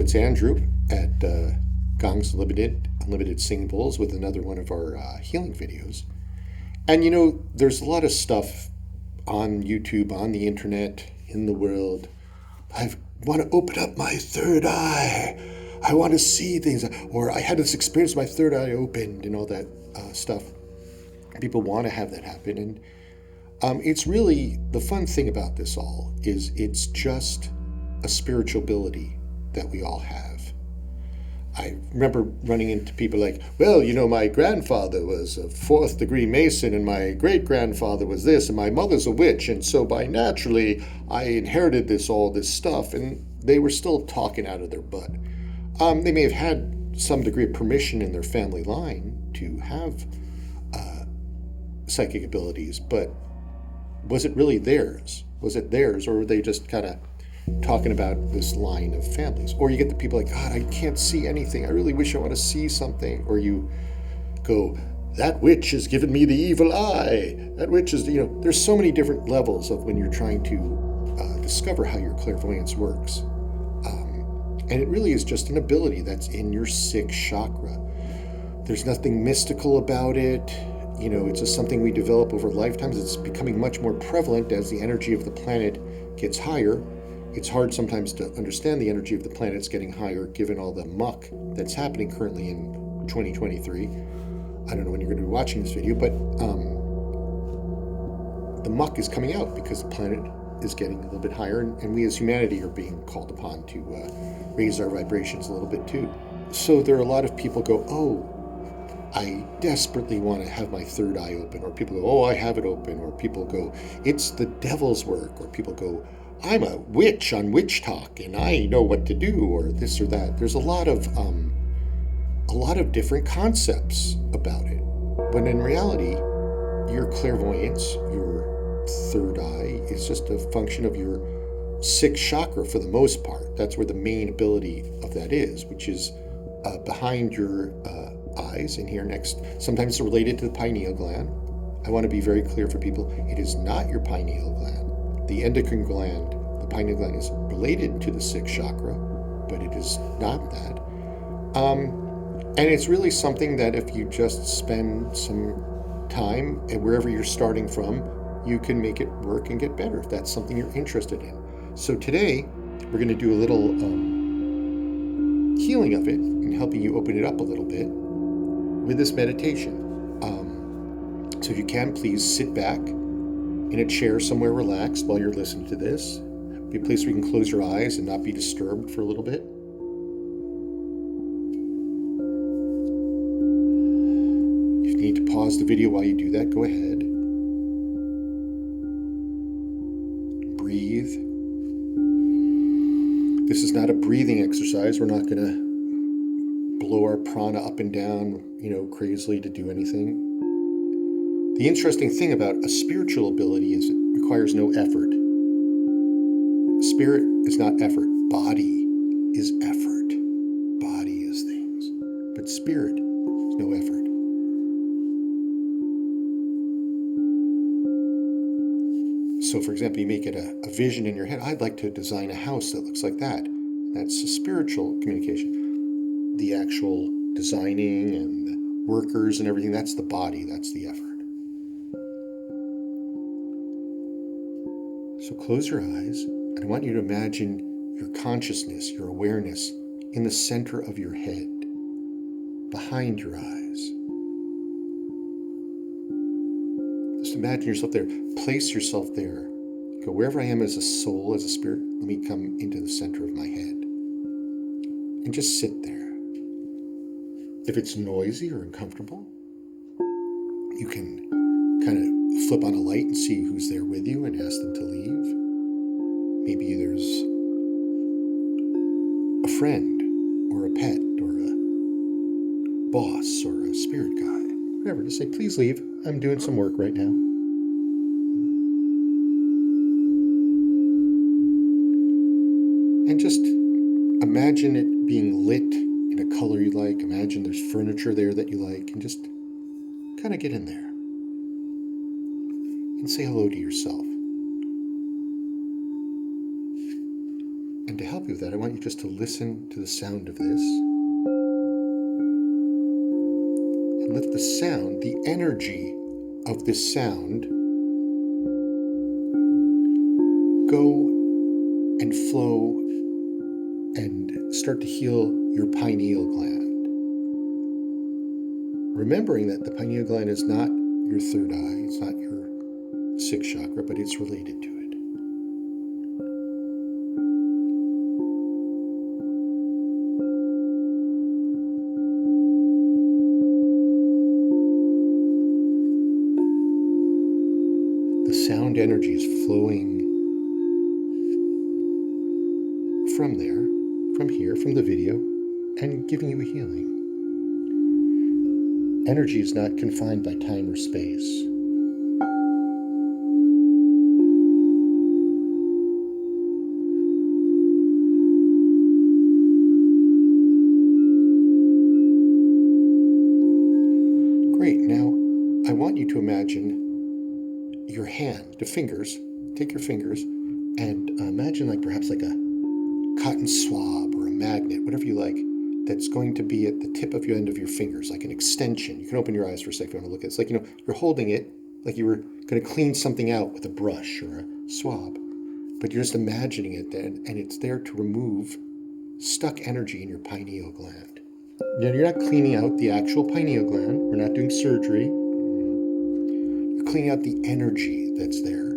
it's Andrew at Gong's Unlimited Singing Bowls with another one of our healing videos. And there's a lot of stuff on YouTube, on the internet, in the world. I want to open up my third eye. I want to see things. Or I had this experience, my third eye opened, and all that stuff. People want to have that happen. And it's really, the fun thing about this all is it's just a spiritual ability that we all have. I remember running into people like, well, my grandfather was a fourth degree Mason and my great grandfather was this and my mother's a witch. And so by naturally, I inherited all this stuff. And they were still talking out of their butt. They may have had some degree of permission in their family line to have psychic abilities, but was it really theirs? Was it theirs, or were they just kind of talking about this line of families? Or you get the people like, God, I can't see anything. I really wish I want to see something. Or you go, that witch has given me the evil eye. That witch is, there's so many different levels of when you're trying to discover how your clairvoyance works. And it really is just an ability that's in your sixth chakra. There's nothing mystical about it. It's just something we develop over lifetimes. It's becoming much more prevalent as the energy of the planet gets higher. It's hard sometimes to understand the energy of the planet's getting higher given all the muck that's happening currently in 2023. I don't know when you're going to be watching this video, but the muck is coming out because the planet is getting a little bit higher, and we as humanity are being called upon to raise our vibrations a little bit too. So there are a lot of people go, oh, I desperately want to have my third eye open, or people go, oh, I have it open, or people go, it's the devil's work, or people go, I'm a witch on Witch Talk and I know what to do, or this or that. There's a lot of different concepts about it, when in reality, your clairvoyance, your third eye, is just a function of your sixth chakra for the most part. That's where the main ability of that is, which is behind your eyes and here next. Sometimes it's related to the pineal gland. I want to be very clear for people. It is not your pineal gland. The endocrine gland, the pineal gland, is related to the sixth chakra, but it is not that. And it's really something that if you just spend some time and wherever you're starting from, you can make it work and get better if that's something you're interested in. So today, we're going to do a little healing of it and helping you open it up a little bit with this meditation. So if you can, please sit back in a chair somewhere relaxed while you're listening to this. Be a place where you can close your eyes and not be disturbed for a little bit. If you need to pause the video while you do that, go ahead. Breathe. This is not a breathing exercise. We're not going to blow our prana up and down, crazily to do anything. The interesting thing about a spiritual ability is it requires no effort. Spirit is not effort. Body is effort. Body is things. But spirit is no effort. So, for example, you may get a vision in your head. I'd like to design a house that looks like that. That's a spiritual communication. The actual designing and the workers and everything, that's the body, that's the effort. So close your eyes, and I want you to imagine your consciousness, your awareness in the center of your head, behind your eyes. Just imagine yourself there. Place yourself there. Go, wherever I am as a soul, as a spirit, let me come into the center of my head. And just sit there. If it's noisy or uncomfortable, you can kind of flip on a light and see who's there with you and ask them to leave. Maybe there's a friend or a pet or a boss or a spirit guide. Whatever, just say, please leave. I'm doing some work right now. And just imagine it being lit in a color you like. Imagine there's furniture there that you like, and just kind of get in there and say hello to yourself. And to help you with that, I want you just to listen to the sound of this. And let the sound, the energy of this sound, go and flow and start to heal your pineal gland. Remembering that the pineal gland is not your third eye, it's not your sixth chakra, but it's related to it. The sound energy is flowing from there, from here, from the video, and giving you a healing. Energy is not confined by time or space. Great. Now, I want you to imagine your hand, the fingers. Take your fingers and imagine like perhaps like a cotton swab or a magnet, whatever you like, that's going to be at the tip of your end of your fingers, like an extension. You can open your eyes for a second if you want to look at it. It's like, you're holding it like you were going to clean something out with a brush or a swab, but you're just imagining it then, and it's there to remove stuck energy in your pineal gland. Now, you're not cleaning out the actual pineal gland. We're not doing surgery. You're cleaning out the energy that's there.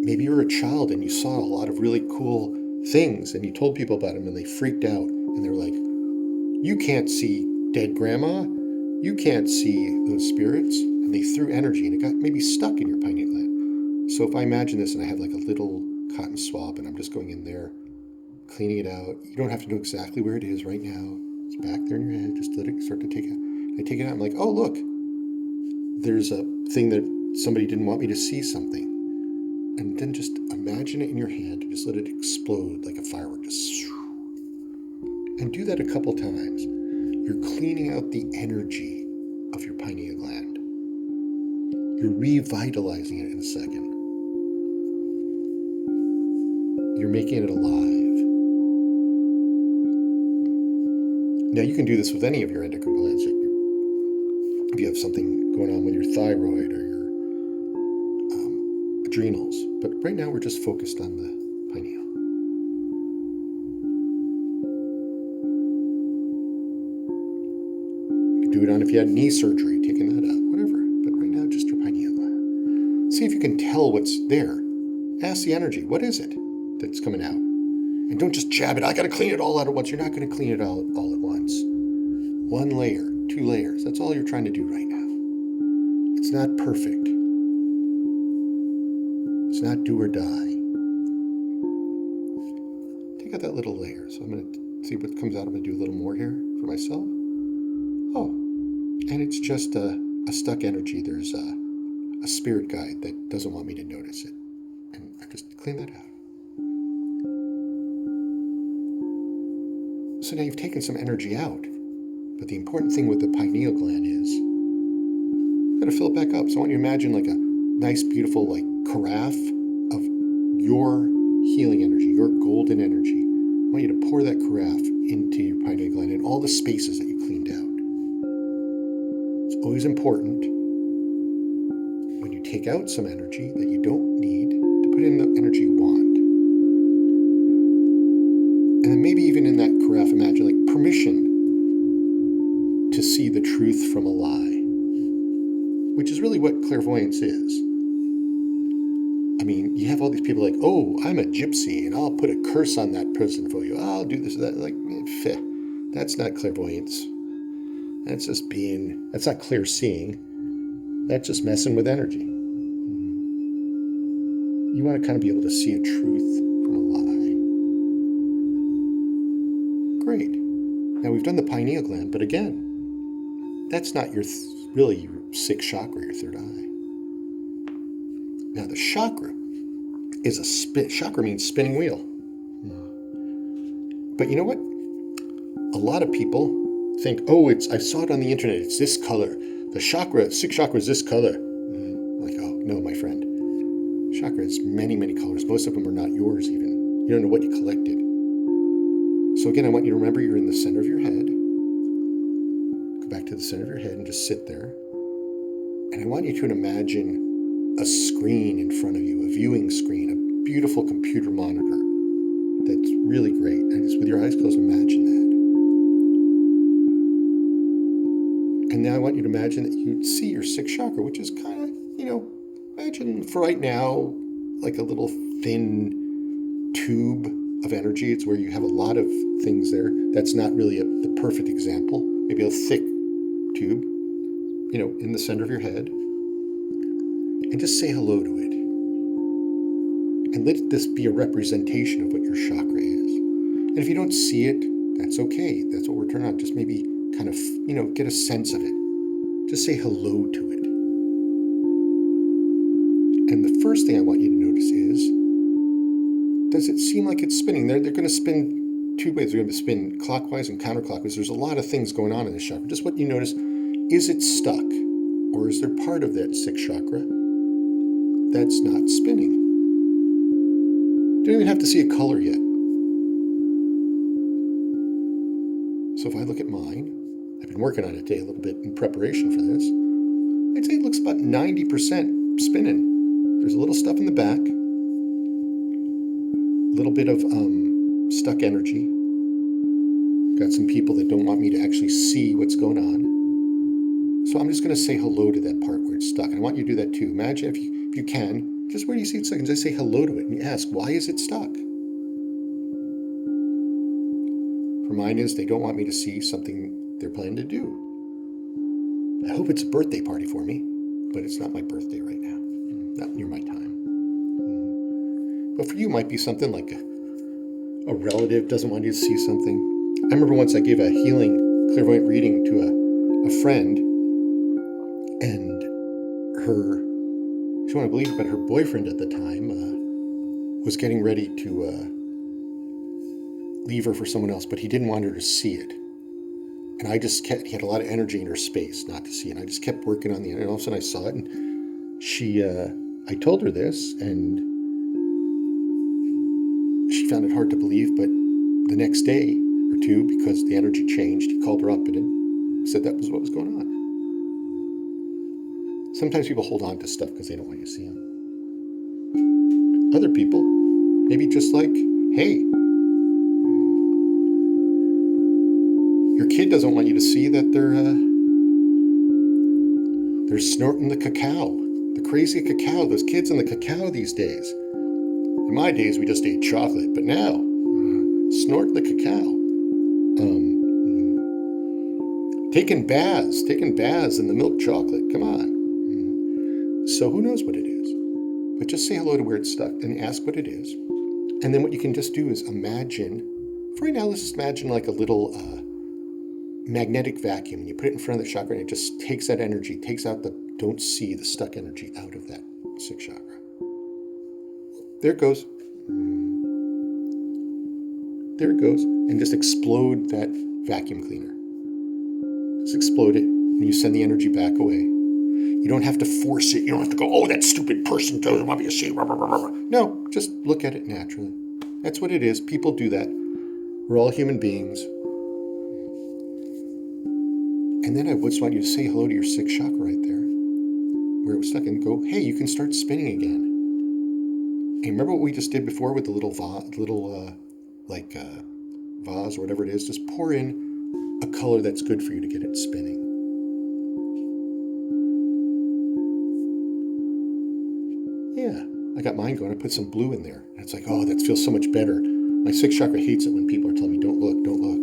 Maybe you were a child and you saw a lot of really cool things and you told people about them and they freaked out and they were like, you can't see dead grandma, you can't see those spirits, and they threw energy and it got maybe stuck in your pineal gland. So if I imagine this and I have like a little cotton swab and I'm just going in there, cleaning it out, you don't have to know exactly where it is right now. It's back there in your head, just let it start to take it. I take it out, I'm like, oh look, there's a thing that somebody didn't want me to see something. And then just imagine it in your hand and just let it explode like a firework. Just and do that a couple times. You're cleaning out the energy of your pineal gland. You're revitalizing it in a second. You're making it alive. Now you can do this with any of your endocrine glands. If you have something going on with your thyroid or your adrenals, but right now we're just focused on the pineal. You can do it on if you had knee surgery, taking that out, whatever, but right now just your pineal gland. See if you can tell what's there. Ask the energy, what is it that's coming out? And don't just jab it, I gotta clean it all out at once. You're not gonna clean it all at once. One layer, 2 layers, that's all you're trying to do right now. It's not perfect. It's not do or die. Take out that little layer. So I'm going to see what comes out. I'm going to do a little more here for myself. Oh, and it's just a stuck energy. There's a spirit guide that doesn't want me to notice it. And I just clean that out. So now you've taken some energy out. But the important thing with the pineal gland is you've got to fill it back up. So I want you to imagine like a nice, beautiful, like carafe of your healing energy, your golden energy. I want you to pour that carafe into your pineal gland in all the spaces that you cleaned out. It's always important when you take out some energy that you don't need to put in the energy you want. And then maybe even in that carafe, imagine like permission to see the truth from a lie, which is really what clairvoyance is. I mean, you have all these people like, oh, I'm a gypsy and I'll put a curse on that person for you. I'll do this or that. Like, that's not clairvoyance. That's not clear seeing. That's just messing with energy. You want to kind of be able to see a truth from a lie. Great. Now we've done the pineal gland, but again, that's not really your sixth chakra, your third eye. Now the chakra is chakra means spinning wheel. But you know what? A lot of people think, oh, I saw it on the internet, it's this color. The sixth chakra is this color. Like, oh, no, my friend. Chakra has many, many colors. Most of them are not yours even. You don't know what you collected. So again, I want you to remember you're in the center of your head. Go back to the center of your head and just sit there. And I want you to imagine a screen in front of you, a viewing screen, a beautiful computer monitor that's really great. And just with your eyes closed, imagine that. And now I want you to imagine that you see your sixth chakra, which is kind of, imagine for right now, like a little thin tube of energy. It's where you have a lot of things there. That's not really the perfect example. Maybe a thick tube, in the center of your head. And just say hello to it. And let this be a representation of what your chakra is. And if you don't see it, that's okay. That's what we're turning on. Just maybe kind of, get a sense of it. Just say hello to it. And the first thing I want you to notice is, does it seem like it's spinning? They're going to spin two ways. They're going to spin clockwise and counterclockwise. There's a lot of things going on in this chakra. Just what you notice, is it stuck? Or is there part of that sixth chakra that's not spinning? You don't even have to see a color yet. So if I look at mine, I've been working on it today a little bit in preparation for this. I'd say it looks about 90% spinning. There's a little stuff in the back, a little bit of stuck energy. Got some people that don't want me to actually see what's going on. So I'm just going to say hello to that part where it's stuck. And I want you to do that too. Imagine if you can, just where you see it stuck, and just say hello to it and you ask, why is it stuck? For mine is, they don't want me to see something they're planning to do. I hope it's a birthday party for me, but it's not my birthday right now. Not near my time. But for you, it might be something like a relative doesn't want you to see something. I remember once I gave a healing clairvoyant reading to a friend, and she wouldn't believe it, but her boyfriend at the time was getting ready to leave her for someone else, but he didn't want her to see it. And he had a lot of energy in her space not to see it. And I just kept working on and all of a sudden I saw it, and I told her this, and she found it hard to believe, but the next day or two, because the energy changed, he called her up and said that was what was going on. Sometimes people hold on to stuff because they don't want you to see them. Other people, maybe just like, hey, your kid doesn't want you to see that they're snorting the cacao, the crazy cacao. Those kids in the cacao these days. In my days, we just ate chocolate, but now, snort the cacao. Taking baths in the milk chocolate. Come on. So who knows what it is? But just say hello to where it's stuck and ask what it is. And then what you can just do is imagine. For right now, let's just imagine like a little magnetic vacuum. You put it in front of the chakra and it just takes that energy, takes out the stuck energy out of that sixth chakra. There it goes. There it goes. And just explode that vacuum cleaner. Just explode it and you send the energy back away. You don't have to force it. You don't have to go, oh, that stupid person doesn't want me to see. No, just look at it naturally. That's what it is. People do that. We're all human beings. And then I just want you to say hello to your sixth chakra right there, where it was stuck, and go, hey, you can start spinning again. And remember what we just did before with the little vase or whatever it is? Just pour in a color that's good for you to get it spinning. Yeah, I got mine going. I put some blue in there. And it's like, oh, that feels so much better. My sixth chakra hates it when people are telling me, don't look, don't look.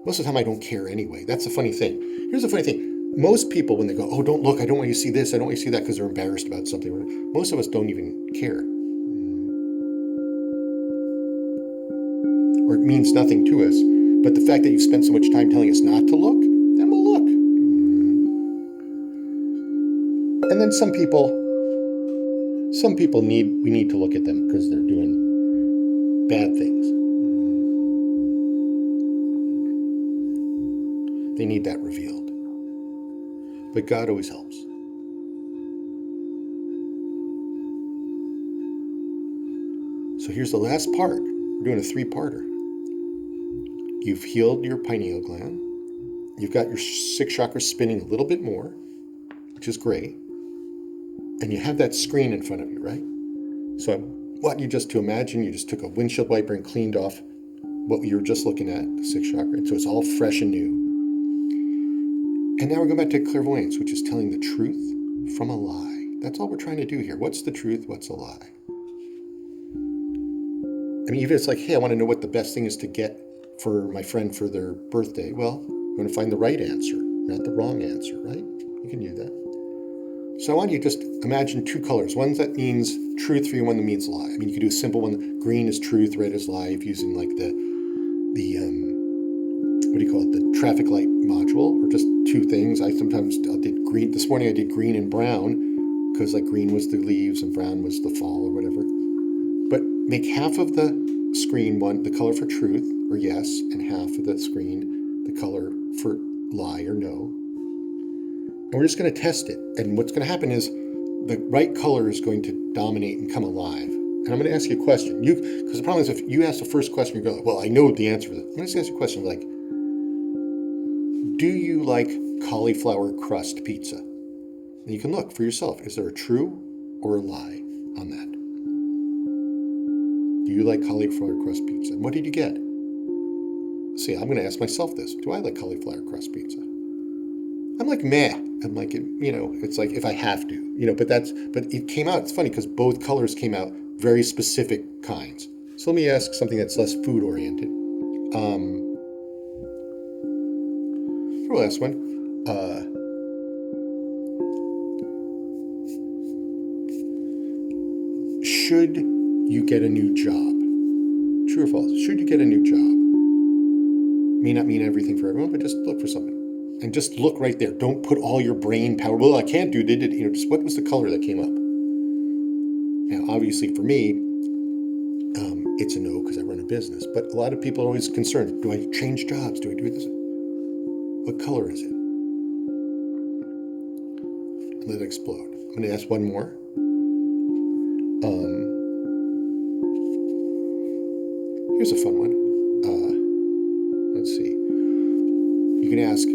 Most of the time, I don't care anyway. That's the funny thing. Here's the funny thing. Most people, when they go, oh, don't look, I don't want you to see this, I don't want you to see that, because they're embarrassed about something. Most of us don't even care. Or it means nothing to us. But the fact that you've spent so much time telling us not to look, then we'll look. And then some people we need to look at them because they're doing bad things. They need that revealed. But God always helps. So here's the last part. We're doing a 3-parter. You've healed your pineal gland. You've got your 6th chakra spinning a little bit more, which is great. And you have that screen in front of you, right? So I want you just to imagine you just took a windshield wiper and cleaned off what you were just looking at, the 6th chakra. And so it's all fresh and new. And now we're going back to clairvoyance, which is telling the truth from a lie. That's all we're trying to do here. What's the truth? What's a lie? I mean, even if it's like, hey, I want to know what the best thing is to get for my friend for their birthday. Well, you're going to find the right answer, not the wrong answer, right? You can do that. So I want you to just imagine 2 colors. One that means truth for you, one that means lie. I mean, you could do a simple one. Green is truth, red is lie, if using like the what do you call it? The traffic light module, or just 2 things. I did green. This morning I did green and brown because like green was the leaves and brown was the fall or whatever. But make half of the screen the color for truth or yes, and half of the screen the color for lie or no. And we're just going to test it. And what's going to happen is the right color is going to dominate and come alive. And I'm going to ask you a question. Because the problem is if you ask the first question, you go, well, I know the answer to that. I'm going to ask you a question like, do you like cauliflower crust pizza? And you can look for yourself. Is there a true or a lie on that? Do you like cauliflower crust pizza? And what did you get? See, I'm going to ask myself this. Do I like cauliflower crust pizza? I'm like, meh. I'm like, it's like if I have to, but it came out, it's funny because both colors came out very specific kinds. So let me ask something that's less food oriented. For the last one, should you get a new job? True or false? Should you get a new job? May not mean everything for everyone, but just look for something. And just look right there. Don't put all your brain power. Well, I can't do it. Just what was the color that came up? Now, obviously for me, it's a no because I run a business. But a lot of people are always concerned. Do I change jobs? Do I do this? What color is it? And let it explode. I'm going to ask one more. Here's a fun one. Let's see. You can ask,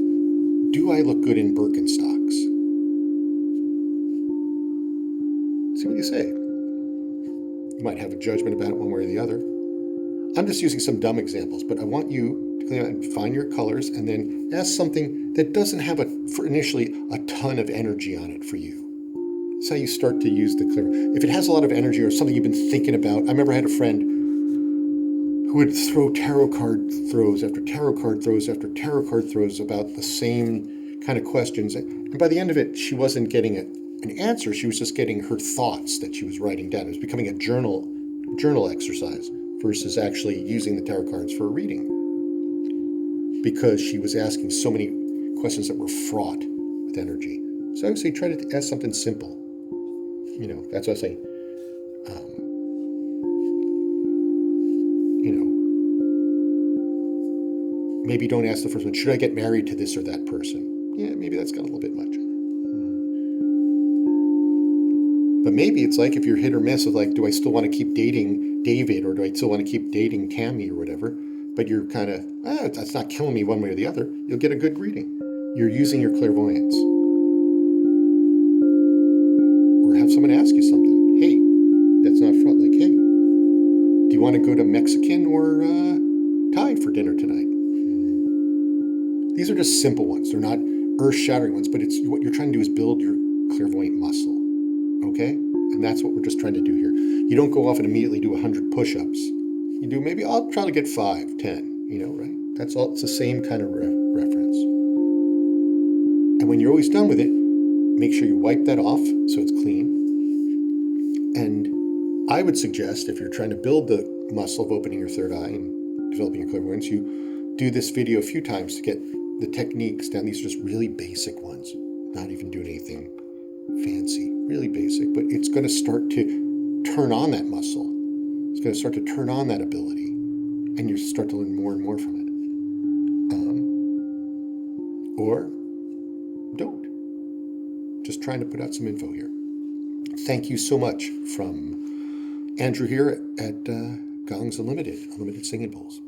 do I look good in Birkenstocks? See what you say. You might have a judgment about it one way or the other. I'm just using some dumb examples, but I want you to clean out and find your colors and then ask something that doesn't have initially a ton of energy on it for you. That's how you start to use the clear. If it has a lot of energy or something you've been thinking about, I remember I had a friend who would throw tarot card throws after tarot card throws after tarot card throws about the same kind of questions. And by the end of it, she wasn't getting an answer. She was just getting her thoughts that she was writing down. It was becoming a journal exercise versus actually using the tarot cards for a reading. Because she was asking so many questions that were fraught with energy. So I would say try to ask something simple. That's what I say. Maybe don't ask the first one, should I get married to this or that person? Yeah, maybe that's got a little bit much. But maybe it's like if you're hit or miss of like, do I still want to keep dating David or do I still want to keep dating Tammy or whatever? But you're kind of, that's not killing me one way or the other. You'll get a good reading. You're using your clairvoyance. Or have someone ask you something. Hey, that's not fraught. Like, hey, do you want to go to Mexican or Thai for dinner tonight? These are just simple ones. They're not earth-shattering ones, but it's what you're trying to do is build your clairvoyant muscle, okay? And that's what we're just trying to do here. You don't go off and immediately do 100 push-ups. You do maybe, I'll try to get 5, 10, right? That's all. It's the same kind of reference. And when you're always done with it, make sure you wipe that off so it's clean. And I would suggest if you're trying to build the muscle of opening your third eye and developing your clairvoyance, you do this video a few times to get the techniques down. These are just really basic ones, not even doing anything fancy, really basic, but it's going to start to turn on that muscle. It's going to start to turn on that ability, and you start to learn more and more from it. Or don't. Just trying to put out some info here. Thank you so much from Andrew here at Gongs Unlimited, Unlimited Singing Bowls.